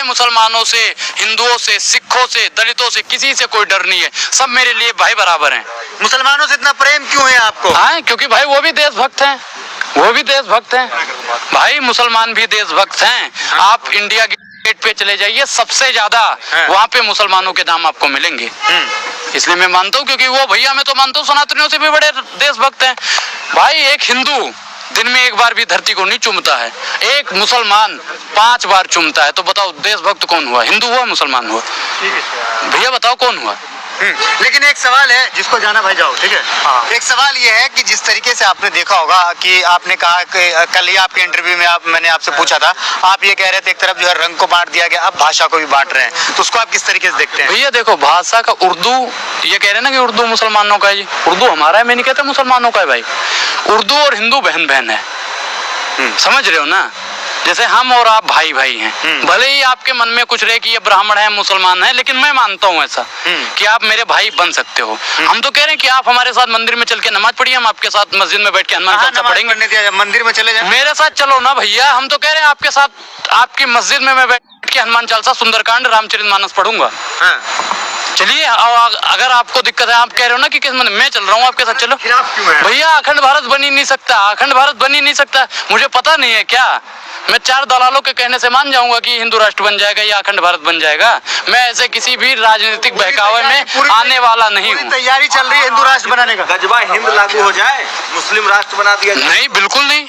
मुसलमानों से, हिंदुओं से, सिखों से, दलितों से, किसी से कोई डर नहीं है। सब मेरे लिए भाई बराबर हैं। मुसलमानों से इतना प्रेम क्यों है आपको? हाँ, क्योंकि भाई वो भी देशभक्त हैं, वो भी देशभक्त हैं भाई, मुसलमान भी देशभक्त हैं। आप इंडिया गेट पे चले जाइए, सबसे ज्यादा वहाँ पे मुसलमानों के नाम आपको मिलेंगे। इसलिए मैं मानता हूँ, क्योंकि वो भैया मैं तो मानता हूँ सनातनियों से भी बड़े देशभक्त हैं भाई। एक हिंदू दिन में एक बार भी धरती को नहीं चूमता है, एक मुसलमान 5 बार चूमता है। तो बताओ देशभक्त कौन हुआ, हिंदू हुआ मुसलमान हुआ? भैया बताओ कौन हुआ? लेकिन एक सवाल है जिसको जाना भाई जाओ, ठीक है। एक सवाल ये है कि जिस तरीके से आपने देखा होगा कि आपने कहा कि कल ही आपके इंटरव्यू में मैंने आपसे पूछा था, आप ये कह रहे थे एक तरफ जो है रंग को बांट दिया गया, अब भाषा को भी बांट रहे हैं, तो उसको आप किस तरीके से देखते हैं? भैया देखो, भाषा का उर्दू, ये कह रहे हैं ना कि उर्दू मुसलमानों का है, उर्दू हमारा है, मैं नहीं कहता मुसलमानों का है भाई। उर्दू और हिंदू बहन बहन है, समझ रहे हो ना? जैसे हम और आप भाई भाई हैं। भले ही आपके मन में कुछ रहे कि ये ब्राह्मण है, मुसलमान है, लेकिन मैं मानता हूँ ऐसा कि आप मेरे भाई बन सकते हो। हम तो कह रहे हैं कि आप हमारे साथ मंदिर में चल के नमाज पढ़िए, हम आपके साथ मस्जिद में बैठ के हनुमान चालीसा पढ़ेंगे। मंदिर में चले जाए, मेरे साथ चलो ना भैया। हम तो कह रहे हैं आपके साथ, आपकी मस्जिद में मैं बैठ के हनुमान चालीसा, सुंदरकांड, रामचरितमानस पढ़ूंगा। चलिए, अगर आपको दिक्कत है, आप कह रहे हो ना कि किस मन, मैं चल रहा हूँ आपके साथ, चलो। भैया अखंड भारत बन ही नहीं सकता, अखंड भारत बन ही नहीं सकता। मुझे पता नहीं है क्या, मैं 4 दलालों के कहने से मान जाऊंगा कि हिंदू राष्ट्र बन जाएगा या अखंड भारत बन जाएगा? मैं ऐसे किसी भी राजनीतिक बहकावे में आने वाला नहीं हूँ। तैयारी चल रही है हिंदू राष्ट्र बनाने का। गजबा हिंद लागू हो जाए, मुस्लिम राष्ट्र बना दिया जाए? नहीं, बिल्कुल नहीं,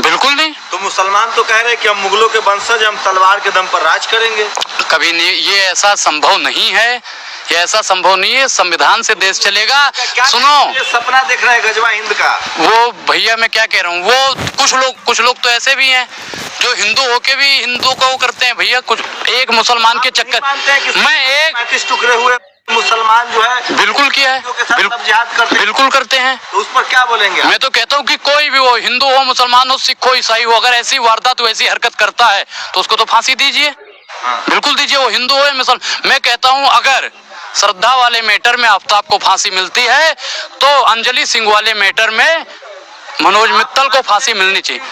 बिल्कुल नहीं। तो मुसलमान तो कह रहे हैं कि हम मुगलों के वंशज, हम तलवार के दम पर राज करेंगे। कभी नहीं, ये ऐसा संभव नहीं है, ये ऐसा संभव नहीं है। संविधान से देश चलेगा। सुनो, ये सपना देख रहे हैं गजबा हिंद का। वो भैया मैं क्या कह रहा हूँ, वो कुछ लोग तो ऐसे भी हैं जो हिंदू होके भी हिंदू को करते हैं भैया। कुछ एक मुसलमान के चक्कर में, एक 35 टुकड़े हुए मुसलमान जो है बिल्कुल किया है, बिल्कुल करते हैं। तो उस पर क्या बोलेंगे? मैं तो कहता हूँ कि कोई भी हो, हिंदू हो, मुसलमान हो, सिख हो, ईसाई हो, अगर ऐसी वारदात, ऐसी हरकत करता है तो उसको तो फांसी दीजिए, बिल्कुल दीजिए, वो हिंदू हो या मुसलमान। मैं कहता हूँ अगर श्रद्धा वाले मैटर में आफ्ताब को फांसी मिलती है तो अंजलि सिंह वाले मैटर में मनोज मित्तल को फांसी मिलनी चाहिए।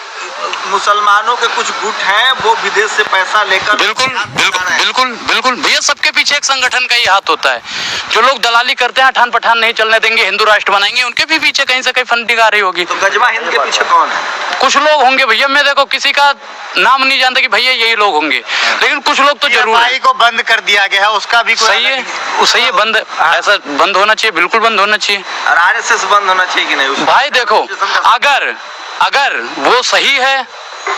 मुसलमानों के कुछ गुट हैं, वो विदेश से पैसा लेकर, बिल्कुल बिल्कुल बिल्कुल बिल्कुल भैया, सबके पीछे एक संगठन का ही हाथ होता है। जो लोग दलाली करते हैं, ठान पठान नहीं चलने देंगे, हिंदू राष्ट्र बनाएंगे, उनके भी पीछे कहीं से कहीं फंडिंग आ रही होगी। तो गजबा हिंद के पीछे कौन है? कुछ लोग होंगे भैया, मैं देखो किसी का नाम नहीं जानता कि भैया यही लोग होंगे, लेकिन कुछ लोग तो जरूर है। को बंद कर दिया गया है, उसका भी सही है, सही है, बंद, ऐसा बंद होना चाहिए, बिल्कुल बंद होना चाहिए। और आरएसएस बंद होना चाहिए कि नहीं? भाई देखो, अगर वो सही है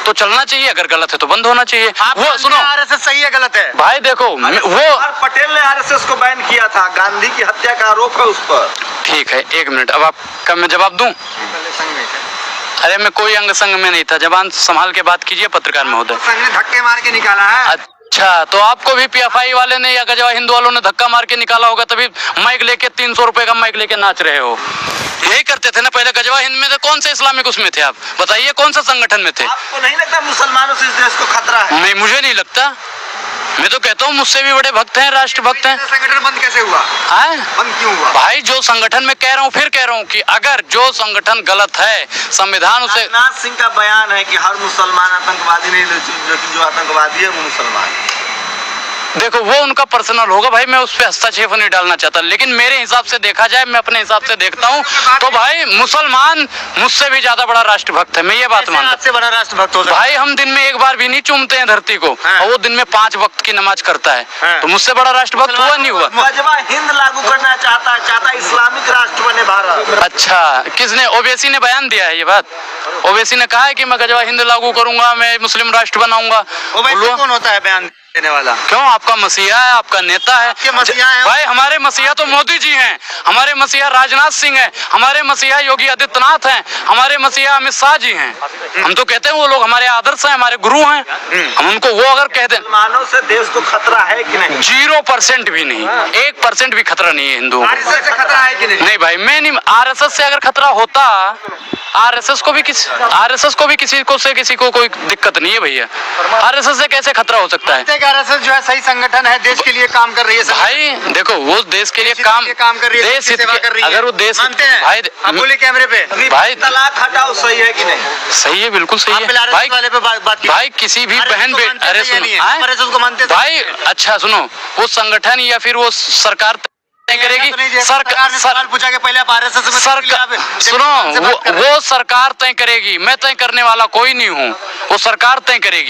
तो चलना चाहिए, अगर गलत है तो बंद होना चाहिए। वो सुनो, आरएसएस सही है गलत है? भाई देखो, वो पटेल ने आरएसएस को बैन किया था, गांधी की हत्या का आरोप है उस पर। ठीक है, 1 मिनट, अब आपका मैं जवाब दूं? अरे मैं कोई अंग संग में नहीं था, जबान संभाल के बात कीजिए पत्रकार महोदय। संघ ने धक्के मार के निकाला है। अच्छा, तो आपको भी पीएफआई वाले ने या गजवा हिंदू वालों ने धक्का मार के निकाला होगा, तभी माइक लेके 300 रुपए का माइक लेके नाच रहे हो। यही करते थे ना पहले गजवा हिंद में? कौन से इस्लामिक उसमें थे आप बताइए, कौन सा संगठन में थे? आपको नहीं लगता मुसलमानों से इस देश को खतरा है? नहीं, मुझे नहीं लगता। मैं तो कहता हूँ मुझसे भी बड़े भक्त हैं, राष्ट्र भक्त हैं। संगठन बंद कैसे हुआ? बंद क्यों हुआ? भाई जो संगठन में कह रहा हूँ, फिर कह रहा हूँ कि अगर जो संगठन गलत है, संविधान उसे, राजनाथ सिंह का बयान है कि हर मुसलमान आतंकवादी नहीं, लेकिन जो आतंकवादी है वो मुसलमान है। देखो वो उनका पर्सनल होगा भाई, मैं उस पर हस्तक्षेप नहीं डालना चाहता, लेकिन मेरे हिसाब से देखा जाए, मैं अपने हिसाब से देखता हूँ तो भाई मुसलमान मुझसे भी ज्यादा बड़ा राष्ट्रभक्त है। मैं ये बात मानता हूँ। से बड़ा राष्ट्रभक्त हो भाई हम दिन में एक बार भी नहीं चूमते हैं धरती को, और वो दिन में 5 वक्त की नमाज करता है, तो मुझसे बड़ा राष्ट्रभक्त हुआ नहीं हुआ? गजबा हिंद लागू करना चाहता इस्लामिक राष्ट्र बने भारत। अच्छा, किसने? ओवैसी ने बयान दिया है ये बात। ओवैसी ने कहा है कि मैं गजवा हिंद लागू करूंगा, मैं मुस्लिम राष्ट्र बनाऊंगा। कौन होता है बयान देने वाला? क्यों? आपका मसीहा है, आपका नेता है। भाई हमारे मसीहा तो मोदी जी हैं, हमारे मसीहा राजनाथ सिंह हैं, हमारे मसीहा योगी आदित्यनाथ हैं, हमारे मसीहा अमित शाह जी हैं। हम तो कहते हैं वो लोग हमारे आदर्श हैं, हमारे गुरु हैं। हम उनको वो अगर कह दें, मुसलमानों से देश को खतरा है कि नहीं? 0% भी नहीं, 1% भी खतरा नहीं है हिंदुओं को। आरएसएस से खतरा है कि नहीं? नहीं भाई, मैं नहीं। आरएसएस से अगर खतरा होता, आरएसएस को भी किसी को कोई दिक्कत नहीं है भैया। आरएसएस से कैसे खतरा हो सकता है? आरएसएस जो है सही संगठन है, देश के लिए काम कर रही है भाई देखो वो देश के लिए काम कर रही है, देश की सेवा कर रही है। अगर वो देश मानते हैं भाई आप बोले कैमरे पे भाई तलाक हटाओ सही है कि नहीं? सही है, बिल्कुल सही है भाई। वाले पे बात की भाई किसी भी बहन बेटी, अरे सुनो को मानते भाई, अच्छा सुनो, वो संगठन या फिर वो सरकार तय करेगी। सरकार ने सवाल पूछा कि पहले आप आरएसएस में सुनो वो सरकार तय करेगी, मैं तय करने वाला कोई नहीं हूँ, वो सरकार तय करेगी।